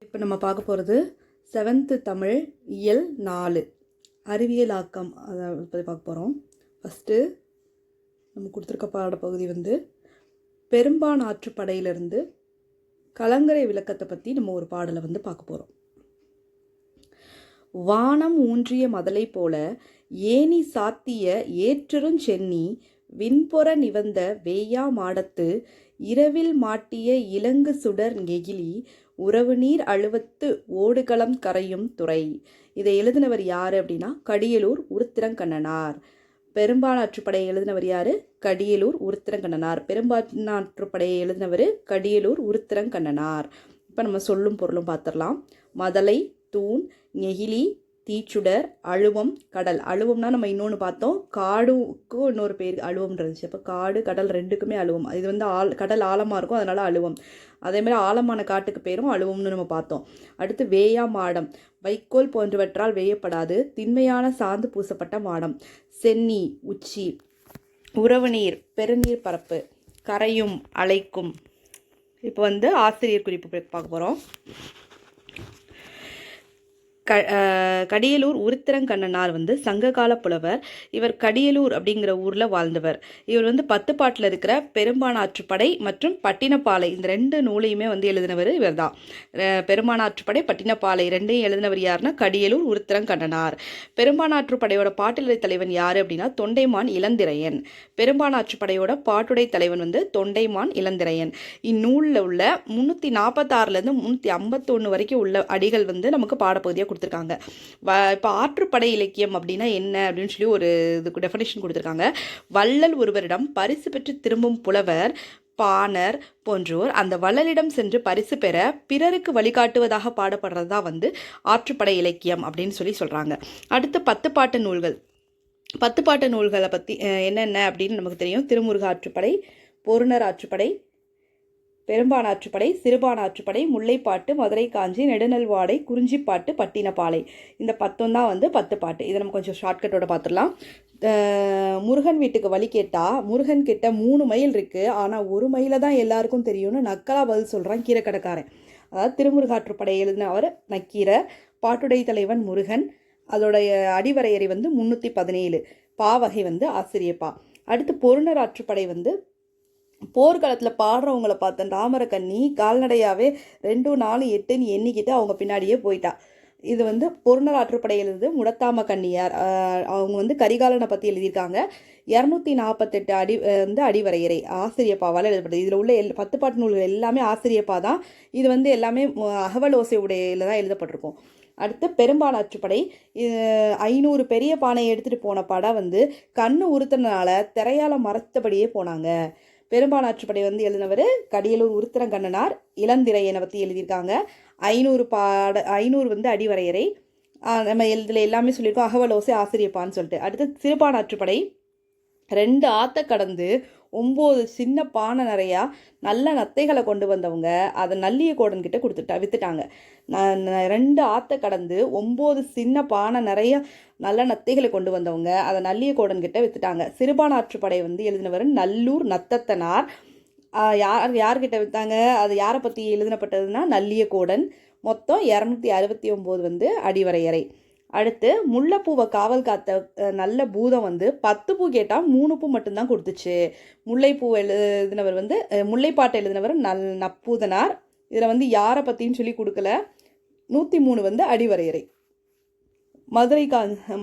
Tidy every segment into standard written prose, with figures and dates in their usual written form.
இப்போ நம்ம பார்க்க போகிறது 7th தமிழ் இயல் 4 அறிவியல் ஆக்கம் அதை பற்றி பார்க்க போகிறோம். ஃபஸ்ட்டு நம்ம கொடுத்துருக்க பாடப்பகுதி பெரும்பான் ஆற்றுப்படையிலிருந்து கலங்கரை விளக்கத்தை பற்றி நம்ம ஒரு பாடலை பார்க்க போகிறோம். வானம் ஊன்றிய மதலை போல ஏனி சாத்திய ஏற்றருஞ்சென்னி விண்பொற நிவந்த வேயா மாடத்து இரவில் மாட்டிய இலங்கு சுடர் நெகிழி உறவு நீர் அழுவத்து ஓடுகளம் கரையும் துறை. இதை எழுதினவர் யார் அப்படின்னா கடியலூர் உருத்திரங்கண்ணனார். பெரும்பானாற்றுப்படையை எழுதினவர் யார்? கடியலூர் உருத்திரங்கண்ணனார். பெரும்பானாற்றுப்படையை எழுதினவர் கடியலூர் உருத்திரங்கண்ணனார். இப்போ நம்ம சொல்லும் பொருளும் பார்த்துடலாம். மதலை, தூண், நெகிழி, தீச்சுடர், அழுவம், கடல். அழுவம்னா நம்ம இன்னொன்று பார்த்தோம், காடுக்கும் இன்னொரு பேர் அழுவம் இருந்துச்சு. அப்போ காடு கடல் ரெண்டுக்குமே அழுவம். இது கடல் ஆழமாக இருக்கும், அதனால அழுவம். அதேமாதிரி ஆழமான காட்டுக்கு பேரும் அழுவம்னு நம்ம பார்த்தோம். அடுத்து வேயா மாடம், வைக்கோல் போன்றவற்றால் வேயப்படாது திண்மையான சாந்து பூசப்பட்ட மாடம். சென்னி உச்சி, உறவு நீர் பெருநீர் பரப்பு, கரையும் அலைக்கும். இப்போ ஆசிரியர் குறிப்பு பார்க்க போகிறோம். கடியலூர் உருத்திரங்கண்ணனார் சங்ககால புலவர். இவர் கடியலூர் அப்படிங்கிற ஊரில் வாழ்ந்தவர். இவர் 10 பாட்டில் இருக்கிற பெரும்பானாற்றுப்படை மற்றும் பட்டினப்பாலை இந்த 2 நூலையுமே எழுதினவர் இவர் தான். பெரும்பானாற்றுப்படை, பட்டினப்பாலை ரெண்டையும் எழுதினவர் யாருன்னா கடியலூர் உருத்திரங்கண்ணனார். பெரும்பானாற்றுப்படையோட பாட்டிலை தலைவன் யார் அப்படின்னா தொண்டைமான் இளந்திரையன். பெரும்பானாற்றுப்படையோட பாட்டுடை தலைவன் தொண்டைமான் இளந்திரையன். இந்நூலில் உள்ள 346லேருந்து 351 வரைக்கும் உள்ள அடிகள் நமக்கு பாடப்பகுதியாக கொடுத்துருக்காங்க. இப்போ ஆற்றுப்படை இலக்கியம் அப்படின்னா என்ன அப்படின்னு சொல்லி ஒரு இதுக்கு டெஃபினேஷன் கொடுத்துருக்காங்க. வள்ளல் ஒருவரிடம் பரிசு பெற்று திரும்பும் புலவர், பாணர் போன்றோர் அந்த வள்ளலிடம் சென்று பரிசு பெற பிறருக்கு வழிகாட்டுவதாக பாடப்படுறது தான் ஆற்றுப்படை இலக்கியம் அப்படின்னு சொல்கிறாங்க. அடுத்து 10 பாட்டு நூல்கள். 10 பாட்டு நூல்களை பற்றி என்னென்ன அப்படின்னு நமக்கு தெரியும். திருமுருக ஆற்றுப்படை, பொருணர் ஆற்றுப்படை, பெரும்பான் ஆற்றுப்படை, சிறுபான் ஆற்றுப்படை, முல்லைப்பாட்டு, மதுரை காஞ்சி, நெடுநல்வாடை, குறிஞ்சிப்பாட்டு, பட்டினப்பாலை. இந்த 10 தான் 10 பாட்டு. இதை நம்ம கொஞ்சம் ஷார்ட்கட்டோட பார்த்துடலாம். முருகன் வீட்டுக்கு வழி கேட்டால் முருகன் கிட்ட 3 மைல் இருக்குது, ஆனால் 1 மைலை தான் எல்லாருக்கும் தெரியும்னு நக்கலா பதில் சொல்கிறான் கீரைக்கடைக்காரன். அதாவது திருமுருகாற்றுப்படை எழுதினவர் நக்கீரர், பாட்டுடை தலைவன் முருகன், அதோடைய அடிவரையறை 317, பாவகை ஆசிரியப்பா. அடுத்து பொருணர் ஆற்றுப்படை போர்க்காலத்தில் பாடுறவங்கள பார்த்தேன் ராமரக்கண்ணி கால்நடையாகவே 2, 4, 8ன்னு எண்ணிக்கிட்டு அவங்க பின்னாடியே போயிட்டா. இது பொருணர் ஆற்றுப்படை எழுது முடத்தாம கண்ணியார். அவங்க கரிகாலனை பற்றி எழுதியிருக்காங்க. 248 அடி அடிவரையறை ஆசிரியப்பாவால் எழுதப்படுது. இதில் உள்ள 10 பாட்டு நூல்கள் எல்லாமே ஆசிரியப்பா தான். இது எல்லாமே அகவல் ஓசை உடையில தான் எழுதப்பட்டிருக்கும். அடுத்து பெரும்பான் ஆற்றுப்படை 500 பெரிய பானையை எடுத்துகிட்டு போன படம் கண்ணு உறுத்தினால திரையால் மறைத்தபடியே போனாங்க. பெரும்பான் ஆற்றுப்படை எழுதினவர் கடியலூர் உருத்திரங்கண்ணனார். இளந்திரையனை பற்றி எழுதியிருக்காங்க. 500 அடிவரையறை. நம்ம இதில் எல்லாமே சொல்லியிருக்கோம் அகவலோசை ஆசிரியப்பான்னு சொல்லிட்டு. அடுத்து சிறுபான் ஆற்றுப்படை 2 ஆற்றை கடந்து 9 சின்ன பானை நிறையா நல்ல நத்தைகளை கொண்டு வந்தவங்க அதை நல்லிய கோடன்கிட்ட வித்துட்டாங்க. 2 ஆற்றை கடந்து 9 சின்ன பானை நிறைய நல்ல நத்தைகளை கொண்டு வந்தவங்க அதை நல்லிய கோடன்கிட்ட வித்துட்டாங்க. சிறுபான் ஆற்றுப்படை எழுதினவர் நல்லூர் நத்தத்தனார். யார்கிட்ட விற்றாங்க? அது யாரை பற்றி எழுதினப்பட்டதுன்னா நல்லிய கோடன். மொத்தம் 269 அடிவரையறை. அடுத்து முல்லைப்பூவை காவல் காத்த நல்ல பூதம் 10 பூ கேட்டால் 3 பூ மட்டும்தான் கொடுத்துச்சு. முல்லைப்பூ எழுதினவர் முல்லைப்பாட்டை எழுதினவர் நப்பூதனார். இதில் யாரை பற்றின்னு சொல்லி கொடுக்கல. 103 அடிவரையறை.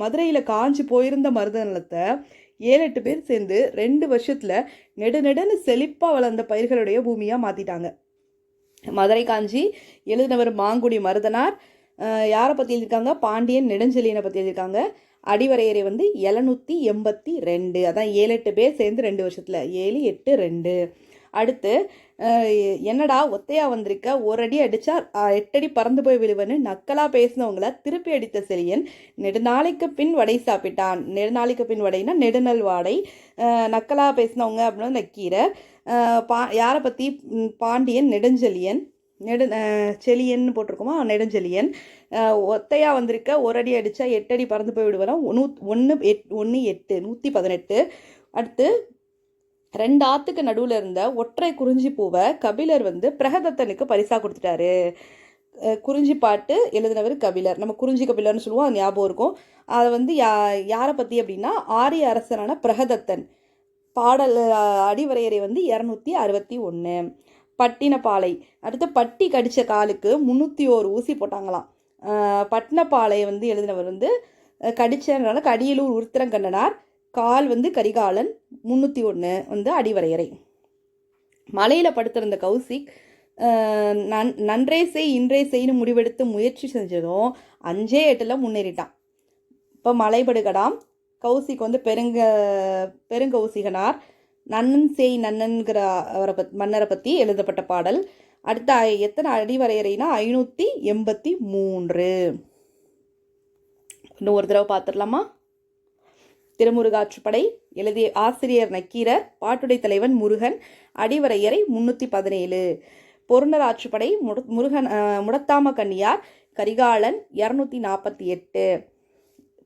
மதுரையில் காஞ்சி போயிருந்த மருத நிலத்தை 7-8 பேர் சேர்ந்து 2 வருஷத்தில் நெடுநெடுன்னு செழிப்பாக வளர்ந்த பயிர்களுடைய பூமியாக மாற்றிட்டாங்க. மதுரை காஞ்சி எழுதினவர் மாங்குடி மருதனார். யாரை பற்றி எழுதியிருக்காங்க? பாண்டியன் நெடுஞ்செழியனை பற்றி எழுதியிருக்காங்க. அடிவரையறை 782. அதான் 7-8 பேர் சேர்ந்து 2 வருஷத்தில் 7, 8, 2. அடுத்து என்னடா ஒத்தையா வந்திருக்க, ஒரு அடி அடித்தா 8 அடி பறந்து போய் விழுவன்னு நக்கலாக பேசினவங்கள திருப்பி அடித்த செழியன் நெடுநாளைக்கு பின் வடை சாப்பிட்டான். நெடுநாளைக்கு பின் வடைனா நெடுநல் வாடை. நக்கலாக பேசினவங்க அப்படின்னா நக்கீரர். யாரை பற்றி? பாண்டியன் நெடுஞ்செழியன். செழியன் போட்டிருக்கோமா, நெடுஞ்செழியன். ஒத்தையா வந்திருக்க, ஒரு அடி அடித்தா 8 அடி பறந்து போய் விடுவலாம். 1, 8 118. அடுத்து 2 ஆற்றுக்கு நடுவில் இருந்த ஒற்றை குறிஞ்சி பூவை கபிலர் பிரகதத்தனுக்கு பரிசாக கொடுத்துட்டாரு. குறிஞ்சிப்பாட்டு எழுதினவர் கபிலர். நம்ம குறிஞ்சி கபிலர்னு சொல்லுவோம், அது ஞாபகம் இருக்கும். அதை வந்து யாரை பற்றி அப்படின்னா ஆரிய அரசனான பிரகதத்தன். பாடல் அடிவரையறை வந்து 261. பட்டினப்பாலை. அடுத்து பட்டி கடித்த காலுக்கு 301 ஊசி போட்டாங்களாம். பட்டினப்பாலை வந்து எழுதினவர் வந்து கடிச்சனால கடியலூர் உருத்திரங்கண்ணனார். கால் வந்து கரிகாலன். 301 வந்து அடிவரையறை. மலையில் படுத்திருந்த கௌசிக் நன்றே செய் இன்றே செய்னு முடிவெடுத்து முயற்சி செஞ்சதும் 5-8 முன்னேறிட்டான். இப்போ மலைபடுகடாம். கௌசிக் வந்து பெருங்கௌசிகனார். நன்னன் செய் நன்னன்கிற மன்னரை பற்றி எழுதப்பட்ட பாடல். அடுத்த எத்தனை அடிவரையறைனா 583. இன்னும் ஒரு தடவை பார்த்துடலாமா? திருமுருகாற்றுப்படை எழுதிய ஆசிரியர் நக்கீரர், பாட்டுடை தலைவன் முருகன், அடிவரையறை 317. பொருணர் ஆற்றுப்படை முடத்தாம கன்னியார், கரிகாலன் 248.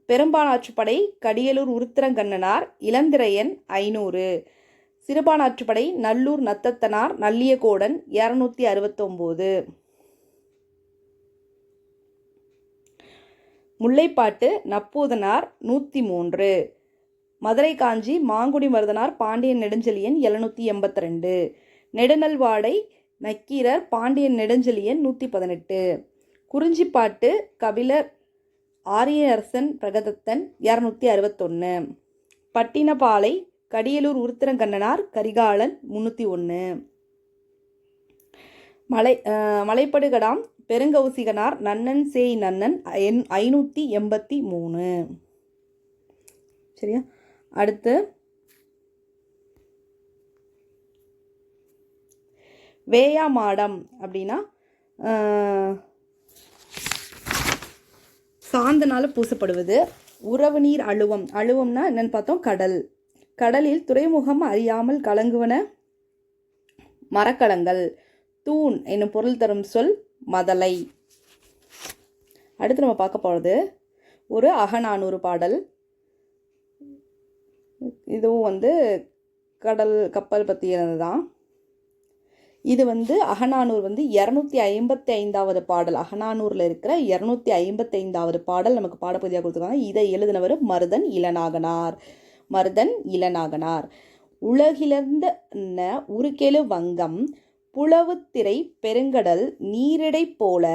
பெரும்பானாற்றுப்படை கடியலூர் உருத்திரங்கண்ணனார், இளந்திரையன் 500. சிறுபானாற்றுப்படை நல்லூர் நத்தத்தனார், நல்லியகோடன் 269. முல்லைப்பாட்டு நப்பூதனார் 103. மதுரை காஞ்சி மாங்குடி மருதனார் பாண்டியன் நெடுஞ்செழியன் 782. நெடுநல்வாடை நக்கீரர் பாண்டியன் நெடுஞ்செழியன் 118. குறிஞ்சிப்பாட்டு கபிலர் ஆரியரசன் பிரகதத்தன் 261. பட்டினப்பாலை கடியலூர் உருத்திரங்கண்ணனார் கரிகாலன் 301. மலைப்படுகடாம் பெருங்கௌசிகனார் நன்னன் சேய் நன்னன் 583. சரியா? அடுத்து வேயாமாடம் அப்படின்னா சாந்தனால பூசப்படுவது. உறவு நீர் அழுவம். அழுவம்னா என்னன்னு பார்த்தோம், கடல். கடலில் துறைமுகம் அறியாமல் கலங்குவன மரக்கலங்கள். தூண் என்னும் பொருள் தரும் சொல் மதலை. அடுத்து நம்ம பார்க்க போகிறது ஒரு அகநானூறு பாடல். இதுவும் வந்து கடல் கப்பல் பற்றியது தான். இது வந்து அகநானூறு வந்து 255வது பாடல். அகநானூரில் இருக்கிற 255வது பாடல் நமக்கு பாடப்பகுதியாக கொடுத்துருக்காங்க. இதை எழுதினவர் மருதன் இளநாகனார். உலகிழந்த உருக்கெழு வங்கம் புலவுத்திரை பெருங்கடல் நீரிடை போல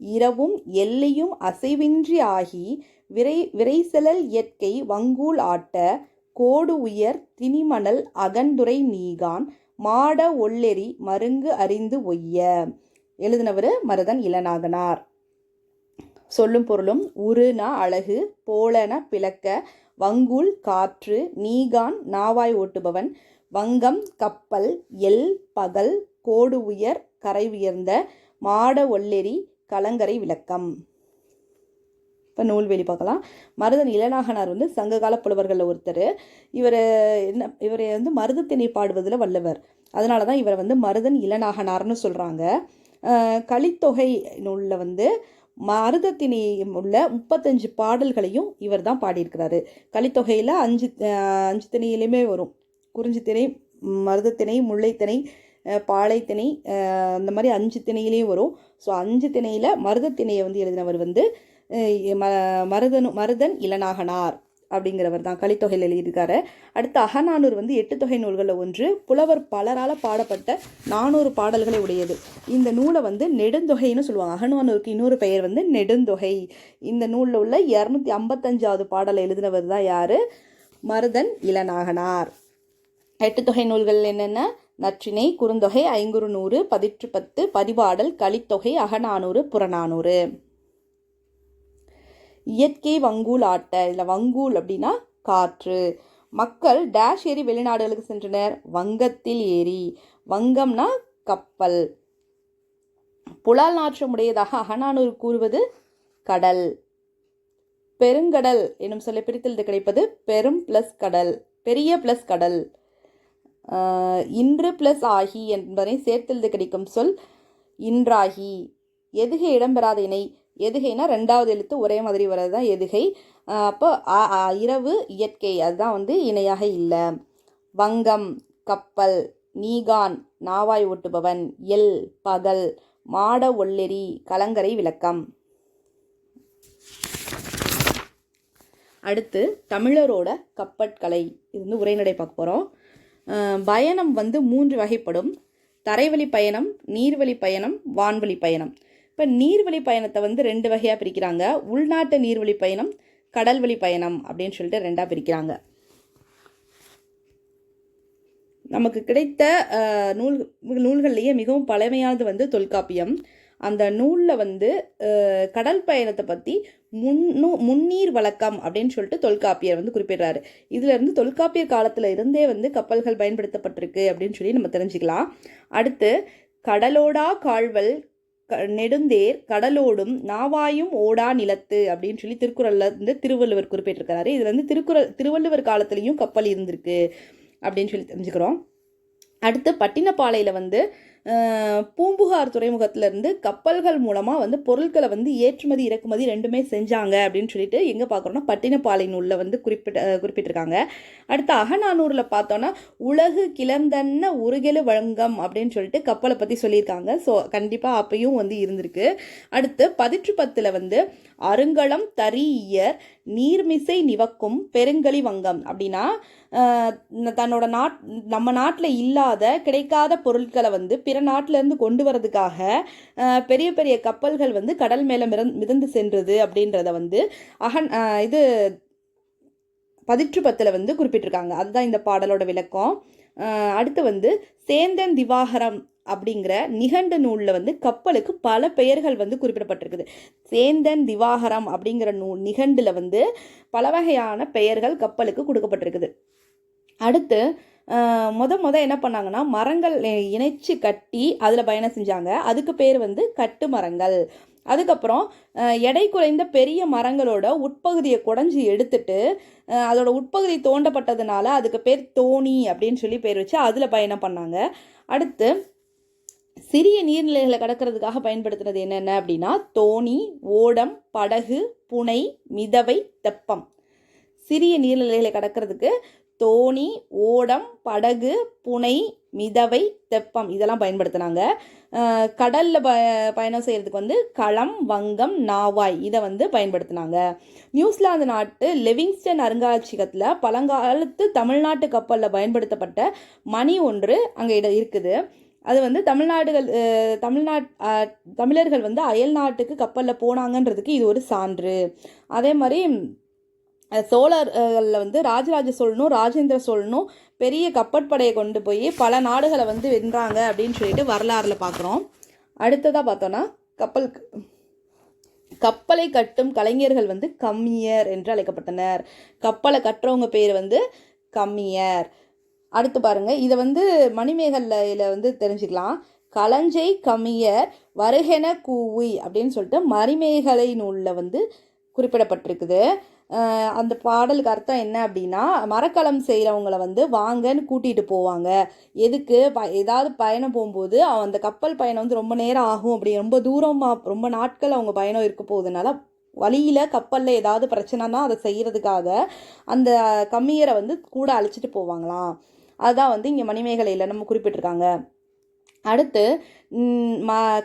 இரவும் எல்லையும் அசைவின்றி ஆகி விரைசெலல் இயற்கை வங்கூல் ஆட்ட கோடு உயர் திணிமணல் அகந்துரை நீகான் மாட ஒள்ளெறி மருங்கு அறிந்து ஒய்ய. எழுதினவர் மருதன் இளநாகனார். சொல்லும் பொருளும் உருனா அழகு, போலன பிளக்க, வங்கூல் காற்று, நீகான் நாவாய் ஓட்டுபவன், வங்கம் கப்பல், எல் பகல், கோடு உயர் கரை உயர்ந்த, மாட ஒள்ளெறி கலங்கரை விளக்கம். இப்போ நூல்வெளி பார்க்கலாம். மருதன் இளநாகனார் வந்து சங்ககால புலவர்களில் ஒருத்தர். இவரை வந்து மருதத்திணை பாடுவதில் வல்லவர். அதனால தான் இவரை வந்து மருதன் இளநாகனார்னு சொல்கிறாங்க. கலித்தொகை நூலில் வந்து மருதத்திணை உள்ள 35 பாடல்களையும் இவர் தான் பாடியிருக்கிறாரு. கலித்தொகையில் 5 திணையிலையுமே வரும். குறிஞ்சி திணை, மருதத்திணை, முல்லைத்திணை, பாலைத்திணை, அந்த மாதிரி 5 திணையிலையும் வரும். ஸோ 5 திணையில் மருதத்திணையை வந்து எழுதினவர் வந்து மருதன் இளநாகனார் அப்படிங்கிறவர் தான். கலித்தொகையில் எழுதியிருக்காரு. அடுத்து அகநானூறு வந்து 8 தொகை நூல்களில் ஒன்று. புலவர் பலரால் பாடப்பட்ட 400 பாடல்களை உடையது. இந்த நூலை வந்து நெடுந்தொகைன்னு சொல்லுவாங்க. அகநானூருக்கு இன்னொரு பெயர் வந்து நெடுந்தொகை. இந்த நூலில் உள்ள 255வது பாடலை எழுதினவர் தான் யார்? மருதன் இளநாகனார். 8 தொகை நூல்கள் என்னென்ன? நற்றிணை, குறுந்தொகை, ஐங்குறுநூறு, பதிற்றுப்பத்து, பதிபாடல், கலித்தொகை, அகநானூறு, புறநானூறு. இயற்கை வங்கூல் ஆட்ட. இதில் வங்கூல் அப்படின்னா காற்று. மக்கள் டேஷ் ஏறி வெளிநாடுகளுக்கு சென்றனர். வங்கத்தில் ஏறி. வங்கம்னா கப்பல். புலால் நாற்றமுடையதாக அகநானூறு கூறுவது கடல். பெருங்கடல் எனும் சொல்லை பிரித்தெழுத கிடைப்பது பெரும் பிளஸ் கடல், பெரிய பிளஸ் கடல். இன்று பிளஸ் ஆகி என்பதை சேர்த்தெழுத கிடைக்கும் சொல் இன்றாகி. எதுகை இடம்பெறாத இணை. எதுகைனா 2வது எழுத்து ஒரே மாதிரி வர்றது தான் எதுகை. அப்போ இரவு இயற்கை, அதுதான் வந்து இணையாக இல்லை. வங்கம் கப்பல், நீகான் நாவாய் ஓட்டுபவன், எல் பகல், மாட ஒல்லெரி கலங்கரை விளக்கம். அடுத்து தமிழரோட கப்பற்கலை. இது வந்து உரைநடை பார்க்க போகிறோம். பயணம் வந்து 3 வகைப்படும். தரைவழி பயணம், நீர்வழி பயணம், வான்வழி பயணம். இப்போ நீர்வழி பயணத்தை வந்து 2 வகையாக பிரிக்கிறாங்க. உள்நாட்டு நீர்வழி பயணம், கடல்வழி பயணம் அப்படின்னு சொல்லிட்டு 2ஆக பிரிக்கிறாங்க. நமக்கு கிடைத்த நூல்கள்லேயே மிகவும் பழமையானது வந்து தொல்காப்பியம். அந்த நூலில் வந்து கடல் பயணத்தை பற்றி முன்னீர் வழக்கம் அப்படின்னு சொல்லிட்டு தொல்காப்பியர் வந்து குறிப்பிடுறாரு. இதிலிருந்து தொல்காப்பியர் காலத்தில் இருந்தே வந்து கப்பல்கள் பயன்படுத்தப்பட்டிருக்கு அப்படின்னு சொல்லி நம்ம தெரிஞ்சுக்கலாம். அடுத்து கடலோடா கால்வல் நெடுந்தேர் கடலோடும் நாவாயும் ஓடா நிலத்து அப்படின்னு சொல்லி திருக்குறளில் இருந்து திருவள்ளுவர் குறிப்பிட்டிருக்கிறாரு. இதுல இருந்து திருவள்ளுவர் காலத்துலேயும் கப்பல் இருந்திருக்கு அப்படின்னு சொல்லி தெரிஞ்சுக்கிறோம். அடுத்து பட்டினப்பாலையில் வந்து பூம்புகார் துறைமுகத்திலேருந்து கப்பல்கள் மூலமாக வந்து பொருட்களை வந்து ஏற்றுமதி இறக்குமதி 2மே செஞ்சாங்க அப்படின்னு சொல்லிட்டு எங்கே பார்க்குறோன்னா பட்டினப்பாலை நூலில் வந்து குறிப்பிட்டிருக்காங்க. அடுத்து அகநானூரில் பார்த்தோன்னா உலகு கிளர்ந்தன்ன உருகெழு வழங்கம் அப்படின்னு சொல்லிட்டு கப்பலை பற்றி சொல்லியிருக்காங்க. ஸோ கண்டிப்பாக அப்பையும் வந்து இருந்திருக்கு. அடுத்து 10 வந்து அருங்கலம் தரியர் நீர்மிசை நிவக்கும் பெருங்கலி வங்கம் அப்படின்னா தன்னோட நம்ம நாட்டில் இல்லாத கிடைக்காத பொருட்களை வந்து பிற நாட்டிலேருந்து கொண்டு வரதுக்காக பெரிய பெரிய கப்பல்கள் வந்து கடல் மேலே மிதந்து சென்றது அப்படின்றத வந்து இது 10 வந்து குறிப்பிட்டிருக்காங்க. அதுதான் இந்த பாடலோட விளக்கம். அடுத்து வந்து சேந்தன் திவாகரம் அப்படிங்கிற நிகண்டு நூலில் வந்து கப்பலுக்கு பல பெயர்கள் வந்து குறிப்பிடப்பட்டிருக்குது. சேந்தன் திவாகரம் அப்படிங்கிற நிகண்டில் வந்து பல வகையான பெயர்கள் கப்பலுக்கு கொடுக்கப்பட்டிருக்குது. அடுத்து என்ன பண்ணாங்கன்னா மரங்கள் இணைச்சு கட்டி அதில் பயணம் செஞ்சாங்க. அதுக்கு பேர் வந்து கட்டு மரங்கள். அதுக்கப்புறம் எடை குறைந்த பெரிய மரங்களோட உட்பகுதியை குடைஞ்சி எடுத்துட்டு அதோட உட்பகுதி தோண்டப்பட்டதுனால அதுக்கு பேர் தோணி அப்படின்னு சொல்லி பேர் வச்சு அதில் பயணம் பண்ணாங்க. அடுத்து சிறிய நீர்நிலைகளை கடக்கிறதுக்காக பயன்படுத்துறது என்னென்ன அப்படின்னா தோணி, ஓடம், படகு, புனை, மிதவை, தெப்பம். சிறிய நீர்நிலைகளை கடக்கிறதுக்கு தோணி, ஓடம், படகு, புனை, மிதவை, தெப்பம் இதெல்லாம் பயன்படுத்தினாங்க. கடலில் பயணம் செய்கிறதுக்கு வந்து களம், வங்கம், நாவாய் இதை வந்து பயன்படுத்தினாங்க. நியூசிலாந்து நாட்டு லெவிங்ஸ்டன் அருங்காட்சியகத்தில் பழங்காலத்து தமிழ்நாட்டு கப்பலில் பயன்படுத்தப்பட்ட மணி ஒன்று அங்கே இருக்குது. அது வந்து தமிழர்கள் வந்து அயல் நாட்டுக்கு கப்பலில் போனாங்கன்றதுக்கு இது ஒரு சான்று. அதே மாதிரி சோழர்களில் வந்து ராஜராஜ சோழனும் ராஜேந்திர சோழனும் பெரிய கப்பற்படையை கொண்டு போய் பல நாடுகளை வந்து வென்றாங்க அப்படின்னு சொல்லிட்டு வரலாறில் பார்க்குறோம். அடுத்ததாக பார்த்தோன்னா கப்பலை கட்டும் கலைஞர்கள் வந்து கம்மியர் என்று அழைக்கப்பட்டனர். கப்பலை கட்டுறவங்க பேர் வந்து கம்மியர். அடுத்து பாருங்க, இதை வந்து மணிமேகலையில் வந்து தெரிஞ்சுக்கலாம். களஞ்சை கம்மியர் வருகென கூவி அப்படின்னு சொல்லிட்டு மணிமேகலை நூலில் வந்து குறிப்பிடப்பட்டிருக்குது. அந்த பாடலுக்கு அர்த்தம் என்ன அப்படின்னா மரக்கலம் செய்கிறவங்கள வந்து வாங்கன்னு கூட்டிகிட்டு போவாங்க. எதுக்கு ஏதாவது பயணம் போகும்போது அந்த கப்பல் பயணம் வந்து ரொம்ப நேரம் ஆகும், அப்படி ரொம்ப தூரமாக ரொம்ப நாட்கள் அவங்க பயணம் இருக்க போகுதுனால வழியில் கப்பலில் ஏதாவது பிரச்சனைனா அதை செய்கிறதுக்காக அந்த கம்மியரை வந்து கூட அழைச்சிட்டு போவாங்களாம். அதுதான் வந்து இங்கே மணிமேகலையில் நம்ம குறிப்பிட்டிருக்காங்க. அடுத்து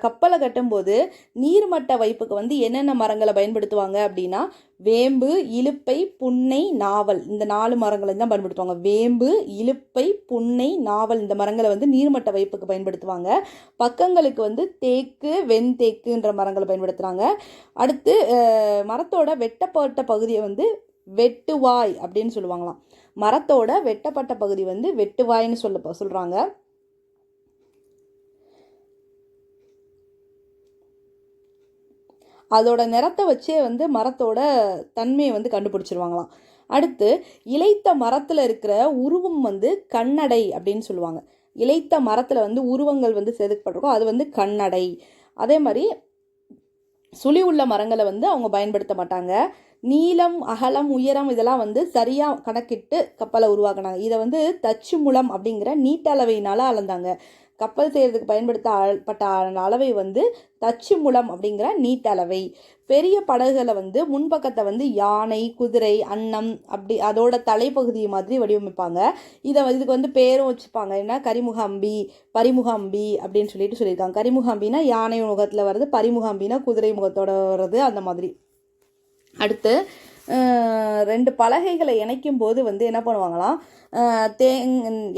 கப்பலை கட்டும்போது நீர்மட்ட வைப்புக்கு வந்து என்னென்ன மரங்களை பயன்படுத்துவாங்க அப்படின்னா வேம்பு, இலுப்பை, புன்னை, நாவல் இந்த 4 மரங்களை தான் பயன்படுத்துவாங்க. வேம்பு, இலுப்பை, புன்னை, நாவல் இந்த மரங்களை வந்து நீர்மட்ட வைப்புக்கு பயன்படுத்துவாங்க. பக்கங்களுக்கு வந்து தேக்கு, வெண்தேக்குன்ற மரங்களை பயன்படுத்துகிறாங்க. அடுத்து மரத்தோட வெட்டப்பட்ட பகுதியை வந்து வெட்டுவாய் அப்படின்னு சொல்லுவாங்களாம். மரத்தோட வெட்டப்பட்ட பகுதி வந்து வெட்டுவாய்ன்னு சொல்கிறாங்க. அதோட நிறத்தை வச்சே வந்து மரத்தோட தன்மையை வந்து கண்டுபிடிச்சிருவாங்களாம். அடுத்து இளைத்த மரத்தில் இருக்கிற உருவம் வந்து கண்ணடை அப்படின்னு சொல்லுவாங்க. இளைத்த மரத்தில் வந்து உருவங்கள் வந்து செதுக்கப்பட்டிருக்கும், அது வந்து கண்ணடை. அதே மாதிரி சுழி உள்ள மரங்களை வந்து அவங்க பயன்படுத்த மாட்டாங்க. நீளம், அகலம், உயரம் இதெல்லாம் வந்து சரியாக கணக்கிட்டு கப்பலை உருவாக்கினாங்க. இதை வந்து தச்சு முழம் அப்படிங்கிற நீட்டளவையினால் அளந்தாங்க. கப்பல் செய்கிறதுக்கு பயன்படுத்தப்பட்ட அளவை வந்து தச்சு முழம் அப்படிங்கிற நீட்டளவை. பெரிய படகுகளை வந்து முன்பக்கத்தை வந்து யானை, குதிரை, அன்னம் அப்படி அதோட தலைப்பகுதி மாதிரி வடிவமைப்பாங்க. இதுக்கு வந்து பேரும் வச்சுப்பாங்க. என்ன, கரிமுக அம்பி, பரிமுக அம்பி அப்படின்னு சொல்லியிருக்காங்க. கரிமுக அம்பினா யானை முகத்தில் வர்றது, பரிமுக அம்பினா குதிரை முகத்தோட வர்றது, அந்த மாதிரி. அடுத்து 2 பலகைகளை இணைக்கும் போது வந்து என்ன பண்ணுவாங்களாம்,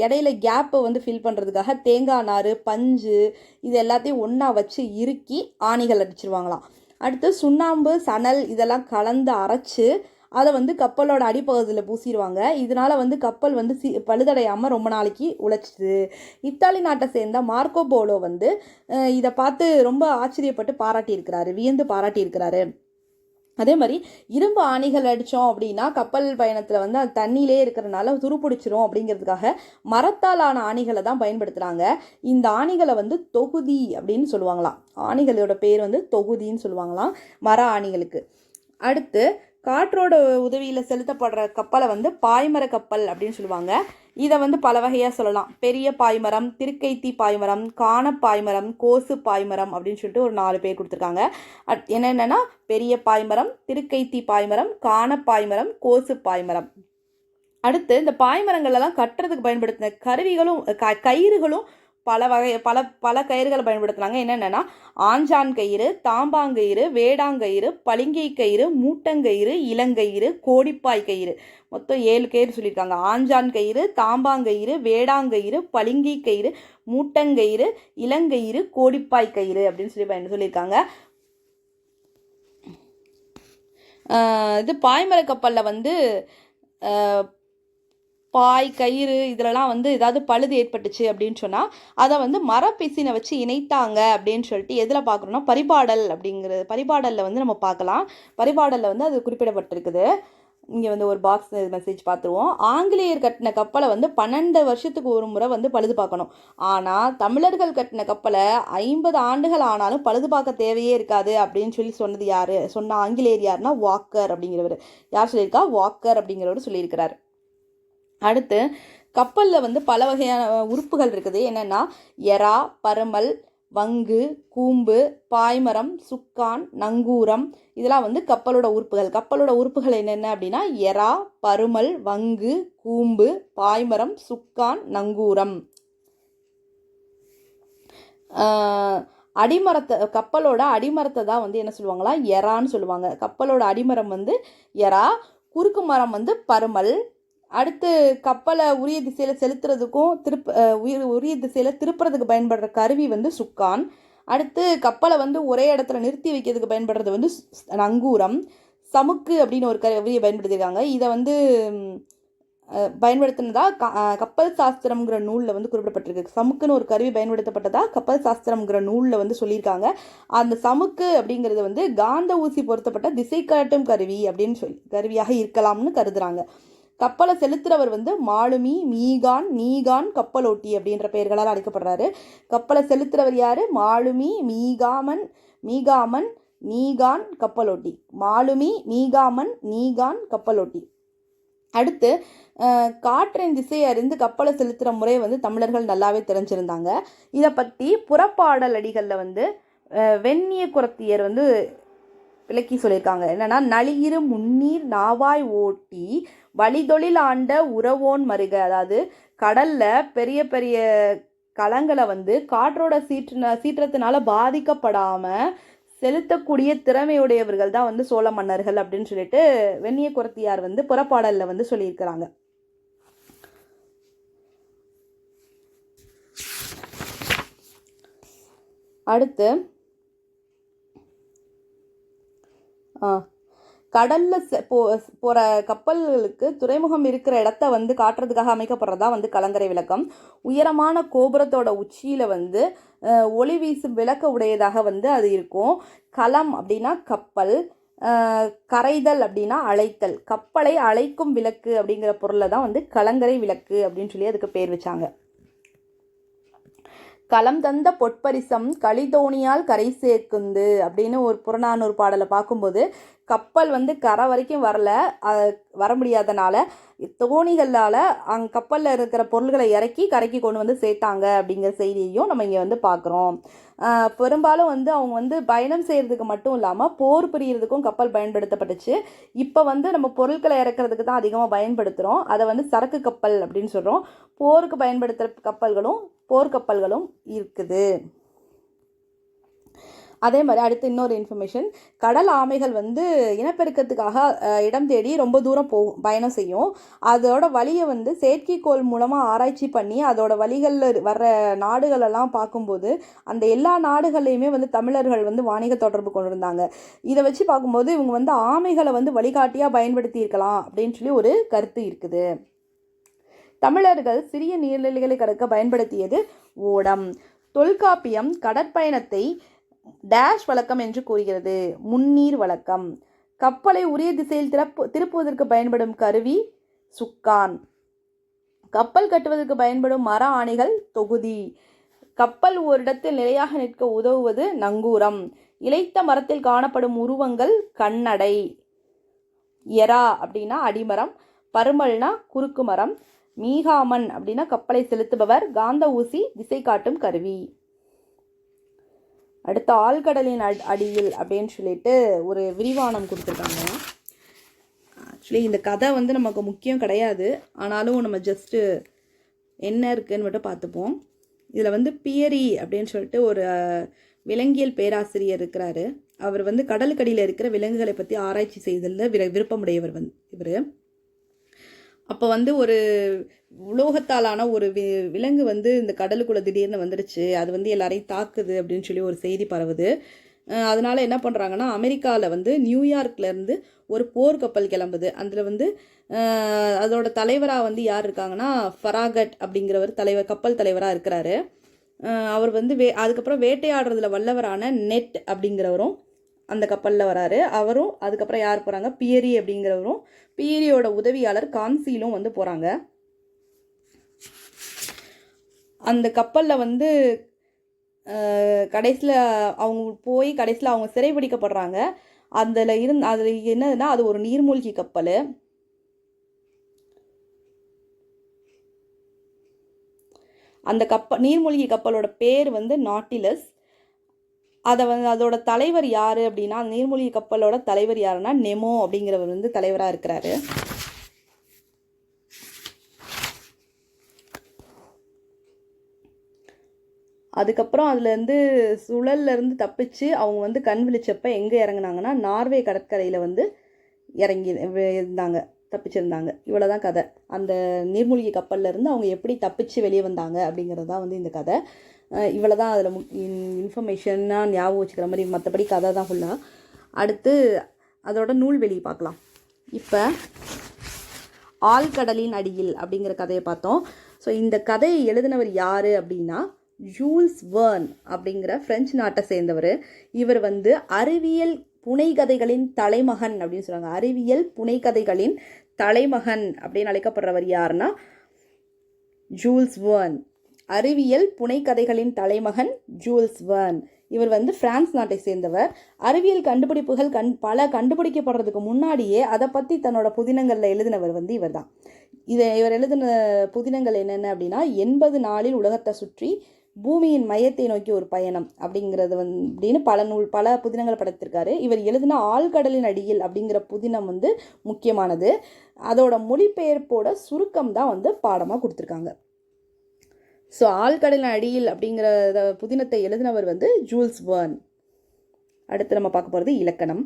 இடையில கேப்பை வந்து ஃபில் பண்ணுறதுக்காக தேங்காய் நார், பஞ்சு இது எல்லாத்தையும் ஒன்றா வச்சு இறுக்கி ஆணிகள் அடிச்சிருவாங்களாம். அடுத்து சுண்ணாம்பு, சணல் இதெல்லாம் கலந்து அரைச்சி அதை வந்து கப்பலோட அடிப்பகுதியில் பூசிடுவாங்க. இதனால் வந்து கப்பல் வந்து பழுதடையாமல் ரொம்ப நாளைக்கு உழைச்சிது. இத்தாலி நாட்டை சேர்ந்த மார்க்கோ போலோ வந்து இதை பார்த்து ரொம்ப ஆச்சரியப்பட்டு பாராட்டியிருக்கிறாரு, வியந்து பாராட்டியிருக்கிறாரு. அதே மாதிரி இரும்பு ஆணிகள் அடித்தோம் அப்படின்னா கப்பல் பயணத்தில் வந்து அது தண்ணியிலே இருக்கிறதுனால துருப்பிடிச்சிரும் அப்படிங்கிறதுக்காக மரத்தால் ஆன ஆணிகளை தான் பயன்படுத்துகிறாங்க. இந்த ஆணிகளை வந்து தொகுதி அப்படின்னு சொல்லுவாங்களாம். ஆணிகளோட பேர் வந்து தொகுதின்னு சொல்லுவாங்களாம் மர ஆணிகளுக்கு. அடுத்து காற்றோட உதவியில் செலுத்தப்படுற கப்பலை வந்து பாய்மர கப்பல் அப்படின்னு சொல்லுவாங்க. இதை வந்து பல வகையாக சொல்லலாம். பெரிய பாய்மரம், திருக்கைத்தி பாய்மரம், காண பாய்மரம், கோசு பாய்மரம் அப்படின்னு சொல்லிட்டு ஒரு 4 பேர் கொடுத்துருக்காங்க. என்னென்னா பெரிய பாய்மரம், திருக்கைத்தி பாய்மரம், காண பாய்மரம், கோசு பாய்மரம். அடுத்து இந்த பாய்மரங்கள்லாம் கட்டுறதுக்கு பயன்படுத்தின கருவிகளும் கயிறுகளும் பல கயிறுகளை பயன்படுத்துனாங்க. என்னென்னா ஆஞ்சான் கயிறு, தாம்பாங்கயிறு, வேடாங்கயிறு, பளிங்கை கயிறு, மூட்டங்கயிறு, இளங்கயிறு, கோடிப்பாய் கயிறு. மொத்தம் 7 கயிறு சொல்லியிருக்காங்க. ஆஞ்சான் கயிறு, தாம்பாங்கயிறு, வேடாங்கயிறு, பளிங்கை கயிறு, மூட்டங்கயிறு, இளங்கயிறு, கோடிப்பாய் கயிறு அப்படின்னு சொல்லியிருக்காங்க. இது பாய்மர கப்பலில் வந்து பாய், கயிறு இதிலலாம் வந்து ஏதாவது பழுது ஏற்பட்டுச்சு அப்படின்னு சொன்னால் அதை வந்து மரப்பிசினை வச்சு இணைத்தாங்க அப்படின்னு சொல்லிட்டு எதில் பார்க்குறோன்னா பரிபாடலில் வந்து நம்ம பார்க்கலாம். பரிபாடலில் வந்து அது குறிப்பிடப்பட்டிருக்குது. இங்கே வந்து ஒரு பாக்ஸ் மெசேஜ் பார்த்துருவோம். ஆங்கிலேயர் கட்டின கப்பலை வந்து 12 வருஷத்துக்கு ஒரு முறை வந்து பழுது பார்க்கணும். ஆனால் தமிழர்கள் கட்டின கப்பலை 50 ஆண்டுகள் ஆனாலும் பழுது பார்க்க தேவையே இருக்காது அப்படின்னு சொன்ன ஆங்கிலேயர் யாருன்னா வாக்கர் அப்படிங்கிறவர். யார் சொல்லியிருக்கா? வாக்கர் அப்படிங்கிறவர் சொல்லியிருக்கிறார். அடுத்து கப்பலில் வந்து பல வகையான உறுப்புகள் இருக்குது. என்னென்னா எறா, பருமல், வங்கு, கூம்பு, பாய்மரம், சுக்கான், நங்கூரம் இதெல்லாம் வந்து கப்பலோட உறுப்புகள். கப்பலோட உறுப்புகள் என்னென்ன அப்படின்னா எறா, பருமல், வங்கு, கூம்பு, பாய்மரம், சுக்கான், நங்கூரம். கப்பலோட அடிமரத்தை தான் வந்து என்ன சொல்லுவாங்களா? எறான்னு சொல்லுவாங்க. கப்பலோட அடிமரம் வந்து எறா, குறுக்கு மரம் வந்து பருமல். அடுத்து கப்பலை உரிய திசையில் செலுத்துறதுக்கும் உரிய திசையில் திருப்புறதுக்கு பயன்படுற கருவி வந்து சுக்கான். அடுத்து கப்பலை வந்து ஒரே இடத்துல நிறுத்தி வைக்கிறதுக்கு பயன்படுறது வந்து நங்கூரம். சமுக்கு அப்படின்னு ஒரு கருவியை பயன்படுத்தியிருக்காங்க. இதை வந்து பயன்படுத்தினதா கப்பல் சாஸ்திரம்ங்கிற நூலில் வந்து குறிப்பிடப்பட்டிருக்கு. சமுக்குன்னு ஒரு கருவி பயன்படுத்தப்பட்டதா கப்பல் சாஸ்திரம்ங்கிற நூலில் வந்து சொல்லியிருக்காங்க. அந்த சமுக்கு அப்படிங்கிறது வந்து காந்த ஊசி பொருத்தப்பட்ட திசை காட்டும் கருவி அப்படின்னு கருவியாக இருக்கலாம்னு கருதுறாங்க. கப்பலை செலுத்துறவர் வந்து மாலுமி, மீகான், நீகான், கப்பலோட்டி அப்படின்ற பெயர்களால் அழைக்கப்படுறாரு. கப்பலை செலுத்துறவர் யாரு? மாலுமி, மீகாமன், நீகான், கப்பலோட்டி. மாலுமி, மீகாமன், நீகான், கப்பலோட்டி. அடுத்து காற்றின் திசையை அறிந்து கப்பலை செலுத்துகிற முறையை வந்து தமிழர்கள் நல்லாவே தெரிஞ்சிருந்தாங்க. இதை பற்றி புறப்பாடல் அடிகளில் வந்து வெண்ணிய குரத்தியர் வந்து விளக்கி சொல்லியிருக்காங்க. என்னன்னா நளியிரு முன்னீர் நாவாய் ஓட்டி வழிதொழில் ஆண்ட உறவோன் மருக. அதாவது கடல்ல பெரிய பெரிய களங்களை வந்து காற்றோட சீற்றத்தினால பாதிக்கப்படாம செலுத்தக்கூடிய திறமையுடையவர்கள் தான் வந்து சோழ மன்னர்கள் அப்படின்னு சொல்லிட்டு வெண்ணிய குரத்தியார் வந்து புறப்பாடல்ல வந்து சொல்லியிருக்கிறாங்க. அடுத்து கடலில் போகிற கப்பல்களுக்கு துறைமுகம் இருக்கிற இடத்த வந்து காட்டுறதுக்காக அமைக்கப்படுறதா வந்து கலங்கரை விளக்கம். உயரமான கோபுரத்தோட உச்சியில் வந்து ஒளி வீசும் விளக்க உடையதாக வந்து அது இருக்கும். களம் அப்படின்னா கப்பல், கரைதல் அப்படின்னா அழைத்தல். கப்பலை அழைக்கும் விளக்கு அப்படிங்கிற பொருளை தான் வந்து கலங்கரை விளக்கு அப்படின்னு சொல்லி அதுக்கு பேர் வச்சாங்க. களம் தந்த பொற்பரிசம் களிதோணியால் கரை சேர்க்குந்து அப்படின்னு ஒரு புறநானூறு பாடலை பார்க்கும்போது கப்பல் வந்து கரை வரைக்கும் வர முடியாதனால தோணிகளால் கப்பலில் இருக்கிற பொருள்களை இறக்கி கரைக்கு கொண்டு வந்து சேர்த்தாங்க அப்படிங்கிற செய்தியையும் நம்ம இங்கே வந்து பார்க்குறோம். பெரும்பாலும் வந்து அவங்க வந்து பயணம் செய்கிறதுக்கு மட்டும் இல்லாமல் போர் புரியறதுக்கும் கப்பல் பயன்படுத்தப்பட்டுச்சு. இப்போ வந்து நம்ம பொருட்களை இறக்கிறதுக்கு தான் அதிகமாக பயன்படுத்துகிறோம். அதை வந்து சரக்கு கப்பல் அப்படின்னு சொல்கிறோம். போருக்கு பயன்படுத்துகிற கப்பல்களும் போர்க்கப்பல்களும் இருக்குது. அதே மாதிரி அடுத்து இன்னொரு இன்ஃபர்மேஷன், கடல் ஆமைகள் வந்து இனப்பெருக்கத்துக்காக இடம் தேடி ரொம்ப தூரம் பயணம் செய்யும். அதோட வழியை வந்து செயற்கைக்கோள் மூலமாக ஆராய்ச்சி பண்ணி அதோட வழிகளில் வர்ற நாடுகளெல்லாம் பார்க்கும்போது அந்த எல்லா நாடுகள்லையுமே வந்து தமிழர்கள் வந்து வாணிக தொடர்பு கொண்டு இருந்தாங்க. இதை வச்சு பார்க்கும்போது இவங்க வந்து ஆமைகளை வந்து வழிகாட்டியாக பயன்படுத்தி இருக்கலாம் அப்படின்னு சொல்லி ஒரு கருத்து இருக்குது. தமிழர்கள் சிறிய நீர்நிலைகளை கடக்க பயன்படுத்தியது ஓடம். தொல்காப்பியம் கடற்பயணத்தை டேஷ் வழக்கம் என்று கூறுகிறது. முன்னீர் வழக்கம். கப்பலை உரிய திசையில் திருப்புவதற்கு பயன்படும் கருவி சுக்கான். கப்பல் கட்டுவதற்கு பயன்படும் மர ஆணிகள் தொகுதி. கப்பல் ஓரிடத்தில் நிலையாக நிற்க உதவுவது நங்கூரம். இளைத்த மரத்தில் காணப்படும் உருவங்கள் கண்ணடை. எரா அப்படின்னா அடிமரம், பருமல்னா குறுக்கு மரம், மீகாமன் அப்படின்னா கப்பலை செலுத்துபவர், காந்த ஊசி திசை காட்டும் கருவி. அடுத்து ஆழ்கடலின் அடியில் அப்படின்னு சொல்லிட்டு ஒரு விரிவானம் கொடுத்துருக்காங்க. ஆக்சுவலி இந்த கதை வந்து நமக்கு முக்கியம் கிடையாது, ஆனாலும் நம்ம ஜஸ்ட்டு என்ன இருக்குன்னு மட்டும் பார்த்துப்போம். இதில் வந்து பியரி அப்படின்னு சொல்லிட்டு ஒரு விலங்கியல் பேராசிரியர் இருக்கிறாரு. அவர் வந்து கடலுக்கடியில் இருக்கிற விலங்குகளை பற்றி ஆராய்ச்சி செய்ததில் விருப்பமுடையவர் இவர். அப்போ வந்து ஒரு உலோகத்தாலான ஒரு விலங்கு வந்து இந்த கடலுக்குள்ளே திடீர்னு வந்துடுச்சு, அது வந்து எல்லாரையும் தாக்குது அப்படின்னு சொல்லி ஒரு செய்தி பரவுது. அதனால் என்ன பண்ணுறாங்கன்னா, அமெரிக்காவில் வந்து நியூயார்க்லேருந்து ஒரு போர்க்கப்பல் கிளம்புது. அதில் வந்து அதோட தலைவராக வந்து யார் இருக்காங்கன்னா, ஃபராகட் அப்படிங்கிறவர் கப்பல் தலைவராக இருக்கிறாரு. அவர் வந்து அதுக்கப்புறம் வேட்டையாடுறதுல வல்லவரான நெட் அப்படிங்கிறவரும் அந்த கப்பலில் வராரு. அவரும் அதுக்கப்புறம் யார் போகிறாங்க, பியரி அப்படிங்கிறவரும் பியரியோட உதவியாளர் கான்சிலும் வந்து போகிறாங்க. அந்த கப்பலில் வந்து கடைசியில் அவங்க சிறைபிடிக்கப்படுறாங்க. அதில் என்னதுன்னா அது ஒரு நீர்மூழ்கி கப்பல். அந்த நீர்மூழ்கி கப்பலோட பேர் வந்து நாட்டிலஸ். அதோட தலைவர் யார் அப்படின்னா, நீர்மூழ்கி கப்பலோட தலைவர் யாருன்னா நெமோ அப்படிங்கிறவர் வந்து தலைவராக இருக்கிறாரு. அதுக்கப்புறம் அதுலேருந்து சுழல்லேருந்து தப்பிச்சு அவங்க வந்து கண் விழிச்சப்ப எங்கே இறங்குனாங்கன்னா, நார்வே கடற்கரையில் வந்து தப்பிச்சிருந்தாங்க. இவ்வளோதான் கதை. அந்த நீர்மூழ்கி கப்பல்லேருந்து அவங்க எப்படி தப்பிச்சு வெளியே வந்தாங்க அப்படிங்கிறது தான் வந்து இந்த கதை. இவ்வளோ தான் அதில் இன்ஃபர்மேஷனாக ஞாபகம் வச்சுக்கிற மாதிரி, மற்றபடி கதை தான் ஃபுல்லாக. அடுத்து அதோட நூல்வெளி பார்க்கலாம். இப்போ ஆழ்கடலின் அடியில் அப்படிங்கிற கதையை பார்த்தோம். ஸோ இந்த கதையை எழுதினவர் யார் அப்படின்னா ஜூல்ஸ் வெர்ன் அப்படிங்கிற பிரெஞ்சு நாட்டை சேர்ந்தவர். இவர் வந்து அறிவியல் புனைகதைகளின் தலைமகன் அப்படின்னு சொல்கிறாங்க. அறிவியல் புனைகதைகளின் தலைமகன் அப்படின்னு அழைக்கப்படுறவர் யாருன்னா ஜூல்ஸ் வெர்ன். அறிவியல் புனைக்கதைகளின் தலைமகன் ஜூல்ஸ் வெர்ன். இவர் வந்து பிரான்ஸ் நாட்டை சேர்ந்தவர். அறிவியல் கண்டுபிடிப்புகள் பல கண்டுபிடிக்கப்படுறதுக்கு முன்னாடியே அதை பற்றி தன்னோட புதினங்களில் எழுதினவர் வந்து இவர் தான். இவர் எழுதின புதினங்கள் என்னென்ன அப்படின்னா, 80 நாளில் உலகத்தை சுற்றி பூமியின் மையத்தை நோக்கி ஒரு பயணம் அப்படிங்கிறது அப்படின்னு பல புதினங்கள் படைத்திருக்காரு. இவர் எழுதின ஆழ்கடலின் அடியில் அப்படிங்கிற புதினம் வந்து முக்கியமானது. அதோட மொழிபெயர்ப்போட சுருக்கம் தான் வந்து பாடமாக கொடுத்துருக்காங்க. ஸோ ஆழ்கடலின் அடியில் அப்படிங்கிற புதினத்தை எழுதினவர் வந்து ஜூல்ஸ் வெர்ன். அடுத்து நம்ம பார்க்க போகிறது இலக்கணம்.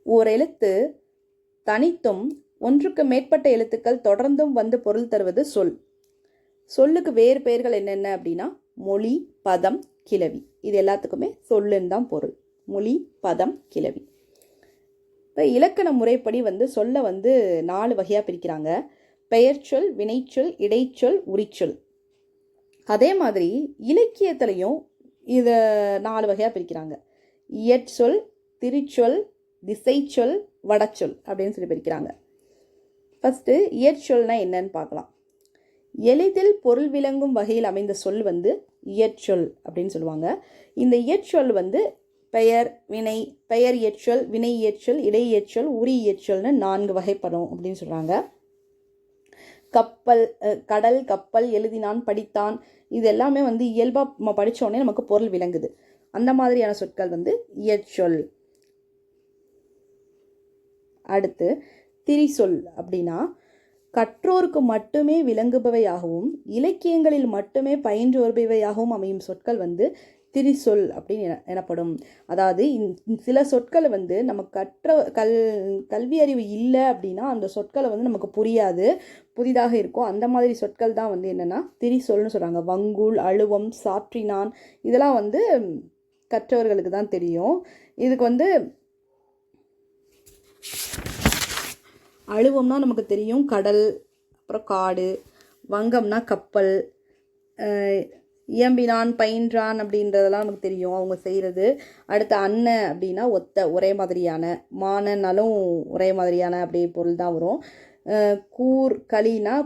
ஓர் எழுத்து தனித்தும் ஒன்றுக்கு மேற்பட்ட எழுத்துக்கள் தொடர்ந்தும் வந்து பொருள் தருவது சொல். சொல்லுக்கு வேறு பெயர்கள் என்னென்ன அப்படின்னா மொழி, பதம், கிளவி. இது எல்லாத்துக்குமே சொல்லுன்னு தான் பொருள். மொழி, பதம், கிளவி. இப்போ இலக்கண முறைப்படி வந்து சொல்ல வந்து 4 வகையாக பிரிக்கிறாங்க. பெயர்ச்சொல், வினைச்சொல், இடைச்சொல், உரிச்சொல். அதே மாதிரி இலக்கியத்திலையும் இதை 4 வகையாக பிரிக்கிறாங்க. இயற்சொல், திரிச்சொல், திசைச்சொல், வடச்சொல் அப்படின்னு சொல்லி பிரிக்கிறாங்க. ஃபஸ்ட்டு இயற்சொல்னா என்னன்னு பார்க்கலாம். எளிதில் பொருள் விளங்கும் வகையில் அமைந்த சொல் வந்து இயற்சொல் அப்படின்னு சொல்லுவாங்க. இந்த இயற்சொல் வந்து பெயர், வினை, பெயர் இயற்சொல், வினை இயற்சொல், இடை இயற்சொல், உரி இயற்சொல்னு 4 வகைப்படும் அப்படின்னு சொல்கிறாங்க. கப்பல், கடல், கப்பல், எழுதினான், படித்தான், இது எல்லாமே வந்து இயல்பாக படித்தோடனே நமக்கு பொருள் விளங்குது. அந்த மாதிரியான சொற்கள் வந்து இயற்சொல். அடுத்து திரிசொல் அப்படின்னா கற்றோருக்கு மட்டுமே விளங்குபவையாகவும் இலக்கியங்களில் மட்டுமே பயின்று வருபவையாகவும் அமையும் சொற்கள் வந்து திரிசொல் அப்படின்னு எனப்படும். அதாவது சில சொற்களை வந்து நம்ம கல்வி அறிவு இல்லை அப்படின்னா அந்த சொற்களை வந்து நமக்கு புரியாது, புதிதாக இருக்கும். அந்த மாதிரி சொற்கள் தான் வந்து என்னென்னா திரிசொல்னு சொல்கிறாங்க. வங்கூல், அழுவம், சாற்றினான், இதெல்லாம் வந்து கற்றவர்களுக்கு தான் தெரியும். இதுக்கு வந்து அழுவம்னா நமக்கு தெரியும், கடல், அப்புறம் காடு. வங்கம்னா கப்பல். இயம்பினான், பயின்றான் அப்படின்றதெல்லாம் நமக்கு தெரியும் அவங்க செய்கிறது. அடுத்து அன்ன அப்படின்னா ஒரே மாதிரியான, மானனாலும் ஒரே மாதிரியான அப்படி பொருள் தான் வரும்.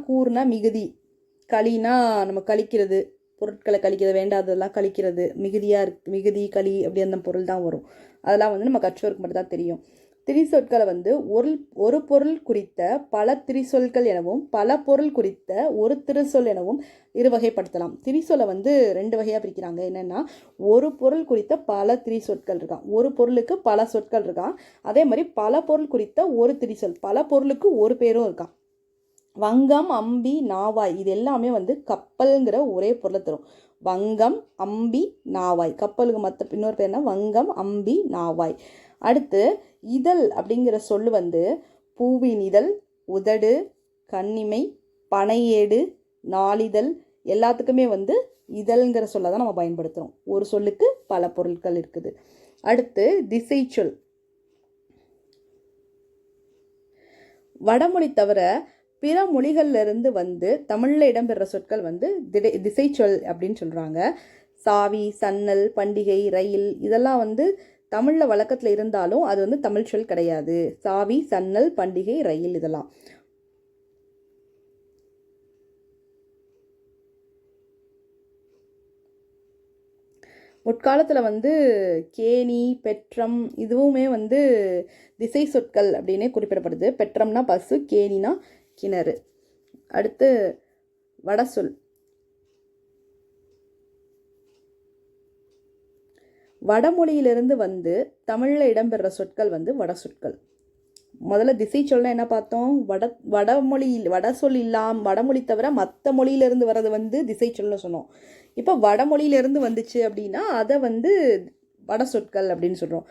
கூர்னா மிகுதி, களினா நம்ம கழிக்கிறது, பொருட்களை கழிக்கிறது, வேண்டாததெல்லாம் கழிக்கிறது, மிகுதி, களி அப்படி அந்த பொருள் தான் வரும். அதெல்லாம் வந்து நம்ம கற்றோருக்கு மட்டும் தான் தெரியும். திரிசொற்களை வந்து ஒரு பொருள் குறித்த பல திரிசொல்கள் எனவும் பல பொருள் குறித்த ஒரு திரிசொல் எனவும் இருவகைப்படுத்தலாம். திரிசொலை வந்து 2 வகையாக பிரிக்கிறாங்க. என்னென்னா ஒரு பொருள் குறித்த பல திரிசொற்கள் இருக்கான், ஒரு பொருளுக்கு பல சொற்கள் இருக்கான். அதே மாதிரி பல பொருள் குறித்த ஒரு திரிசொல், பல பொருளுக்கு ஒரு பேரும் இருக்கான். வங்கம், அம்பி, நாவாய் இது எல்லாமே வந்து கப்பல்ங்கிற ஒரே பொருளை தரும். வங்கம், அம்பி, நாவாய். கப்பலுக்கு இன்னொரு பேர்னா வங்கம், அம்பி, நாவாய். அடுத்து இதழ் அப்படிங்கிற சொல்லு வந்து பூவின் இதழ், உதடு, கண்ணிமை, பனையேடு, நாளிதழ் எல்லாத்துக்குமே வந்து இதழ்ங்கிற சொல்ல தான் நம்ம பயன்படுத்துகிறோம். ஒரு சொல்லுக்கு பல பொருட்கள் இருக்குது. அடுத்து திசை சொல். வடமொழி தவிர பிற மொழிகள்லேருந்து வந்து தமிழில் இடம்பெற சொற்கள் வந்து திசை சொல் அப்படின்னு சொல்கிறாங்க. சாவி, சன்னல், பண்டிகை, ரயில் இதெல்லாம் வந்து தமிழில் வழக்கத்தில் இருந்தாலும் அது வந்து தமிழ் சொல் கிடையாது. சாவி, சன்னல், பண்டிகை, ரயில் இதெல்லாம். முற்காலத்தில் வந்து கேணி, பெற்றம் இதுவுமே வந்து திசை சொற்கள் அப்படின்னே குறிப்பிடப்படுது. பெற்றம்னா பசு, கேணினா கிணறு. அடுத்து வடசொல். வடமொழியிலிருந்து வந்து தமிழில் இடம்பெற சொற்கள் வந்து வட சொற்கள். முதல்ல திசை சொல்ல என்ன பார்த்தோம், வடசொல் இல்லாமல் வடமொழி தவிர மற்ற மொழியிலிருந்து வர்றது வந்து திசை சொல்ல சொன்னோம். இப்போ வடமொழியிலிருந்து வந்துச்சு அப்படின்னா அதை வந்து வட சொற்கள் அப்படின்னு சொல்கிறோம்.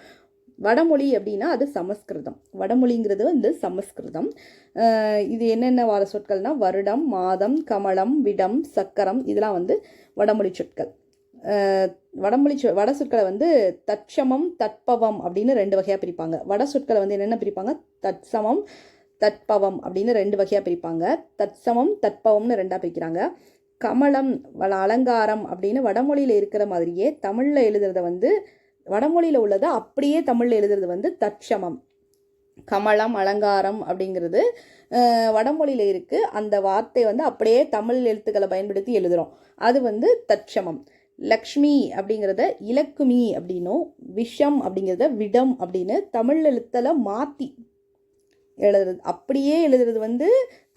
வடமொழி அப்படின்னா அது சமஸ்கிருதம். வடமொழிங்கிறது வந்து சமஸ்கிருதம். இது என்னென்ன வர சொற்கள்னா வருடம், மாதம், கமலம், விடம், சக்கரம் இதெல்லாம் வந்து வடமொழி சொற்கள். வட சொற்களை வந்து தற்சமம், தட்பவம் அப்படின்னு 2 வகையாக பிரிப்பாங்க. வட சொற்களை வந்து என்னென்ன பிரிப்பாங்க, தற்சமம், தட்பவம் அப்படின்னு 2 வகையாக பிரிப்பாங்க. தற்சமம், தட்பவம்னு 2ஆக பிரிக்கிறாங்க. கமலம், அலங்காரம் அப்படின்னு வடமொழியில் இருக்கிற மாதிரியே தமிழில் எழுதுறத வந்து வடமொழியில் உள்ளதை அப்படியே தமிழில் எழுதுறது வந்து தற்சமம். கமலம், அலங்காரம் அப்படிங்கிறது வடமொழியில் இருக்குது. அந்த வார்த்தை வந்து அப்படியே தமிழ் எழுத்துக்களை பயன்படுத்தி எழுதுகிறோம், அது வந்து தற்சமம். லக்ஷ்மி அப்படிங்கிறத இலக்குமி அப்படின்னும், விஷம் அப்படிங்கிறத விடம் அப்படின்னு தமிழ் எழுத்தில் மாற்றி எழுதுறது, அப்படியே எழுதுறது வந்து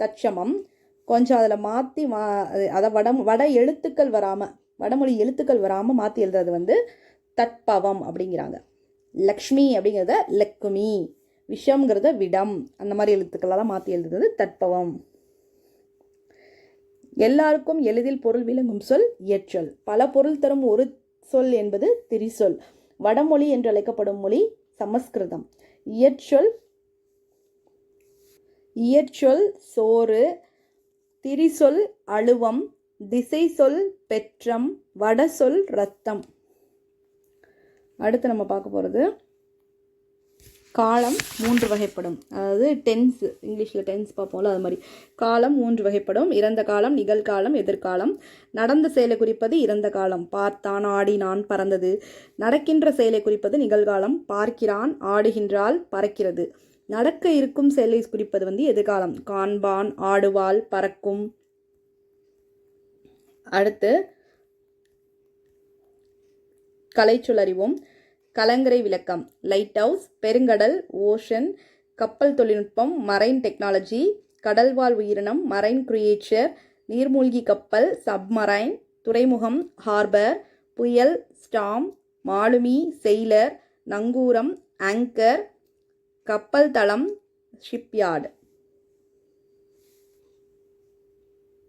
தற்சமம். கொஞ்சம் அதில் மாற்றி அதை வட எழுத்துக்கள் வராமல், வடமொழி எழுத்துக்கள் வராமல் மாற்றி எழுதுறது வந்து தட்பவம் அப்படிங்கிறாங்க. லக்ஷ்மி அப்படிங்கிறத லக்குமி, விஷம்ங்கிறத விடம், அந்த மாதிரி எழுத்துக்களால் மாற்றி எழுதுறது தட்பவம். எல்லாருக்கும் எளிதில் பொருள் விளங்கும் சொல் இயற்சொல். பல பொருள் தரும் ஒரு சொல் என்பது திரிசொல். வடமொழி என்று அழைக்கப்படும் மொழி சமஸ்கிருதம். இயற்சொல் சோறு, திரிசொல் அழுவம், திசை சொல் பெற்றம், வடசொல் ரத்தம். அடுத்து நம்ம பார்க்க போகிறது காலம் 3 வகைப்படும். அதாவது டென்ஸ், இங்கிலீஷில் டென்ஸ் பார்ப்போம்ல, அது மாதிரி காலம் 3 வகைப்படும். இறந்த காலம், நிகழ்காலம், எதிர்காலம். நடந்த செயலை குறிப்பது இறந்த காலம், பார்த்தான், ஆடினான், பறந்தது. நடக்கின்ற செயலை குறிப்பது நிகழ்காலம், பார்க்கிறான், ஆடுகின்றாள், பறக்கிறது. நடக்க இருக்கும் செயலை குறிப்பது வந்து எதிர்காலம், காண்பான், ஆடுவாள், பறக்கும். அடுத்து கலைச்சொல் அறிவோம். கலங்கரை விளக்கம், லைட் ஹவுஸ், பெருங்கடல், ஓஷன், கப்பல் தொழில்நுட்பம், மரைன் டெக்னாலஜி, கடல்வாழ் உயிரினம், மரைன் கிரியேச்சர், நீர்மூழ்கி கப்பல், சப்மரைன், துறைமுகம், ஹார்பர், புயல், ஸ்டாம், மாலுமி, செயிலர், நங்கூரம், ஆங்கர், கப்பல் தளம், ஷிப்யார்டு.